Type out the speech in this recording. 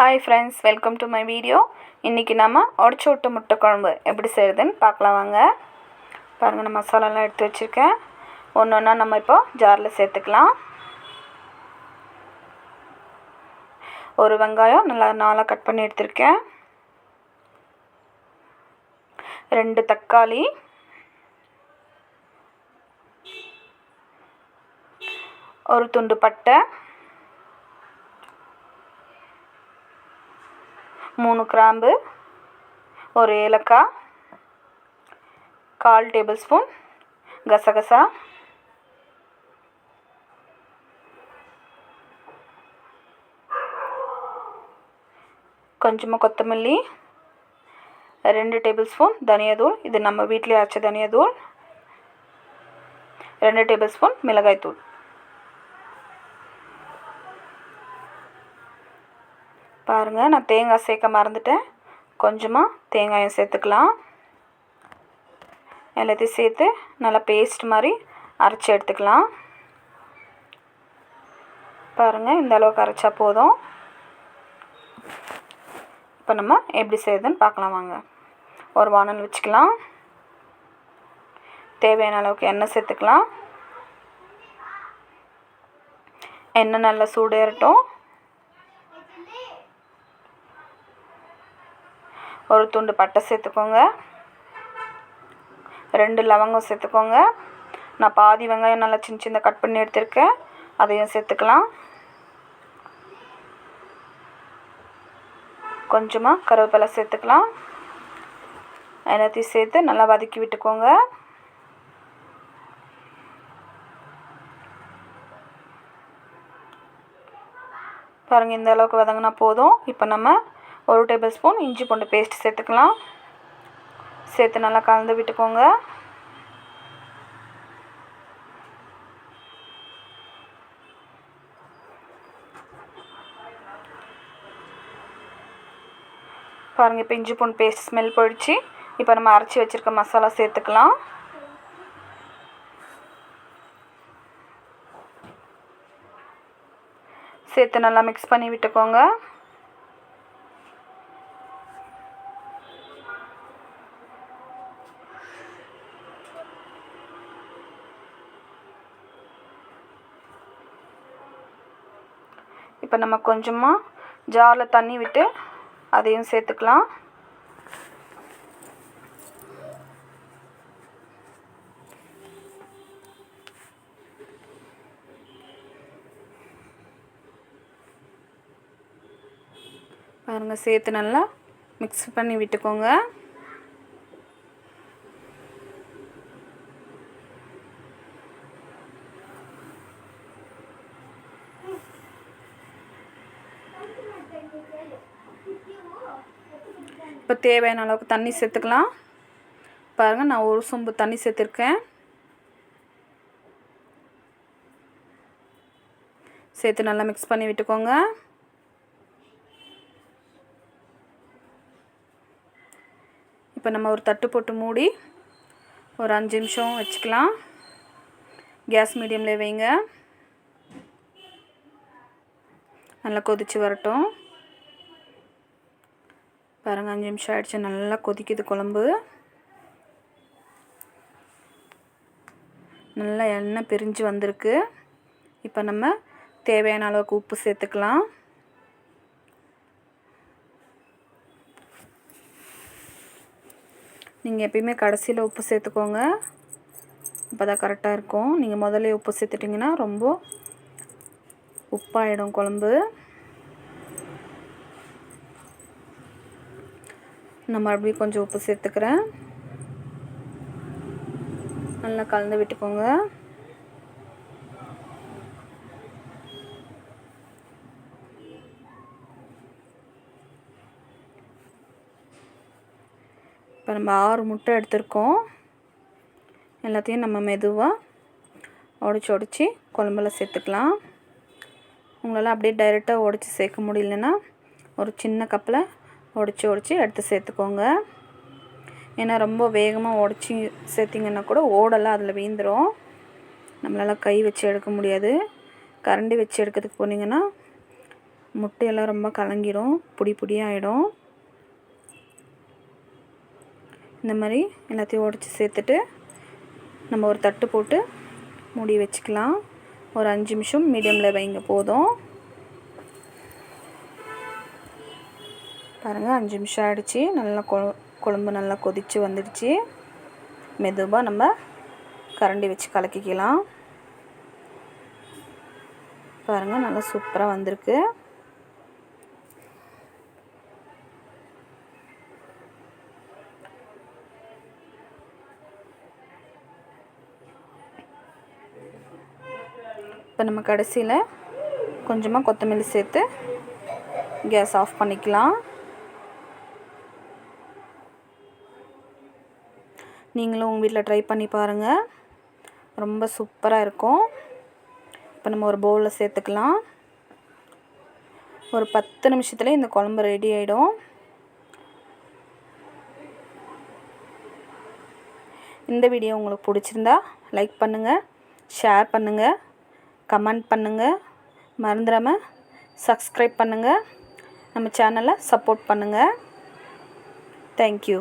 Hi friends, welcome to my video. இன்றைக்கி நம்ம உடச்சி விட்ட முட்டை குழம்பு எப்படி செய்கிறதுன்னு பார்க்கலாம் வாங்க. பாருங்கள், நான் மசாலாலாம் எடுத்து வச்சுருக்கேன். ஒன்று ஒன்றா நம்ம இப்போ ஜாரில் சேர்த்துக்கலாம். ஒரு வெங்காயம் நல்லா நாளாக கட் பண்ணி எடுத்திருக்கேன். 2 தக்காளி, ஒரு துண்டு பட்டை, 3 கிராம்பு, ஒரு ஏலக்காய், 1/4 டேபிள் ஸ்பூன் கசகசா, கொஞ்சமாக கொத்தமல்லி, 2 டேபிள் ஸ்பூன் தனியாத்தூள், இது நம்ம வீட்டிலே அரைச்ச தனியாத்தூள், 2 டேபிள் ஸ்பூன் மிளகாய்த்தூள். பாருங்கள், நான் தேங்காய் சேர்க்க மறந்துட்டேன். கொஞ்சமாக தேங்காயம் சேர்த்துக்கலாம். எல்லாத்தையும் சேர்த்து நல்லா பேஸ்ட் மாதிரி அரைச்சி எடுத்துக்கலாம். பாருங்கள், இந்த அளவுக்கு அரைச்சா போதும். இப்போ நம்ம எப்படி செய்யுதுன்னு பார்க்கலாம் வாங்க. ஒரு வானல் வச்சுக்கலாம். தேவையான அளவுக்கு எண்ணெய் சேர்த்துக்கலாம். எண்ணெய் நல்லா சூடேறட்டும். ஒரு துண்டு பட்டை சேர்த்துக்கோங்க. 2 லவங்கம் சேர்த்துக்கோங்க. நான் பாதி வெங்காயம் நல்லா சின்ன சின்ன கட் பண்ணி எடுத்திருக்கேன், அதையும் சேர்த்துக்கலாம். கொஞ்சமாக கருவேப்பிலை சேர்த்துக்கலாம். எல்லாத்தையும் சேர்த்து நல்லா வதக்கி விட்டுக்கோங்க. பாருங்கள், இந்த அளவுக்கு வதங்கினா போதும். இப்போ நம்ம 1 டேபிள் ஸ்பூன் இஞ்சி பூண்டு பேஸ்ட் சேர்த்துக்கலாம். சேர்த்து நல்லா கலந்து விட்டுக்கோங்க. பாருங்கள், இப்போ இஞ்சி பூண்டு பேஸ்ட் ஸ்மெல் போயிடுச்சு. இப்போ நம்ம அரைச்சி வச்சுருக்க மசாலா சேர்த்துக்கலாம். சேர்த்து நல்லா மிக்ஸ் பண்ணி விட்டுக்கோங்க. இப்போ நம்ம கொஞ்சமாக ஜாரில் தண்ணி விட்டு அதையும் சேர்த்துக்கலாம். பாருங்கள், சேர்த்து நல்லா மிக்ஸ் பண்ணி விட்டுக்கோங்க. இப்போ தேவையான அளவுக்கு தண்ணி சேர்த்துக்கலாம். பாருங்கள், நான் ஒரு சொம்பு தண்ணி சேர்த்துருக்கேன். சேர்த்து நல்லா மிக்ஸ் பண்ணி விட்டுக்கோங்க. இப்போ நம்ம ஒரு தட்டு போட்டு மூடி ஒரு 5 நிமிஷம் வச்சுக்கலாம். கேஸ் மீடியமில் வைங்க. நல்லா கொதித்து வரட்டும். பாருங்கள், 5 நிமிஷம் ஆகிடுச்சு. நல்லா கொதிக்குது குழம்பு. நல்லா எண்ணெய் பிரிஞ்சு வந்திருக்கு. இப்போ நம்ம தேவையான அளவுக்கு உப்பு சேர்த்துக்கலாம். நீங்கள் எப்பயுமே கடைசியில் உப்பு சேர்த்துக்கோங்க, அப்போ தான் கரெக்டாக இருக்கும். நீங்கள் முதல்ல உப்பு சேர்த்துட்டிங்கன்னா ரொம்ப உப்பாயிடும் குழம்பு. நான் மறுபடியும் கொஞ்சம் உப்பு சேர்த்துக்கிறேன். நல்லா கலந்து விட்டுக்கோங்க. இப்போ நம்ம 6 முட்டை எடுத்திருக்கோம். எல்லாத்தையும் நம்ம மெதுவாக உடச்சி குழம்புல சேர்த்துக்கலாம். உங்களால் அப்படியே டைரெக்டாக உடச்சி சேர்க்க முடியலன்னா ஒரு சின்ன கப்பில் உடச்சி எடுத்து சேர்த்துக்கோங்க. ஏன்னா ரொம்ப வேகமாக உடச்சி சேர்த்திங்கன்னா கூட ஓடெல்லாம் அதில் வீந்துடும். நம்மளால் கை வச்சு எடுக்க முடியாது. கரண்டி வச்சு எடுக்கிறதுக்கு போனீங்கன்னா முட்டையெல்லாம் ரொம்ப கலங்கிடும், பொடி பொடியாகிடும். இந்த மாதிரி எல்லாத்தையும் உடச்சி சேர்த்துட்டு நம்ம ஒரு தட்டு போட்டு மூடி வச்சுக்கலாம். ஒரு 5 நிமிஷம் மீடியமில் வைங்க போதும். பாருங்கள் 5 நிமிஷம் ஆகிடுச்சி. நல்லா குழம்பு நல்லா கொதித்து வந்துடுச்சு. மெதுவாக நம்ம கரண்டி வச்சு கலக்கிக்கலாம். பாருங்கள் நல்லா சூப்பராக வந்திருக்கு. இப்போ நம்ம கடைசியில் கொஞ்சமாக கொத்தமல்லி சேர்த்து கேஸ் ஆஃப் பண்ணிக்கலாம். நீங்களும் உங்கள் வீட்டில் ட்ரை பண்ணி பாருங்கள், ரொம்ப சூப்பராக இருக்கும். இப்போ நம்ம ஒரு பவுலில் சேர்த்துக்கலாம். ஒரு 10 நிமிஷத்துல இந்த குழம்பு ரெடி ஆகிடும். இந்த வீடியோ உங்களுக்கு பிடிச்சிருந்தா லைக் பண்ணுங்கள், ஷேர் பண்ணுங்கள், கமெண்ட் பண்ணுங்கள். மறந்துடாமல் சப்ஸ்கிரைப் பண்ணுங்கள். நம்ம சேனலை சப்போர்ட் பண்ணுங்கள். தேங்க்யூ.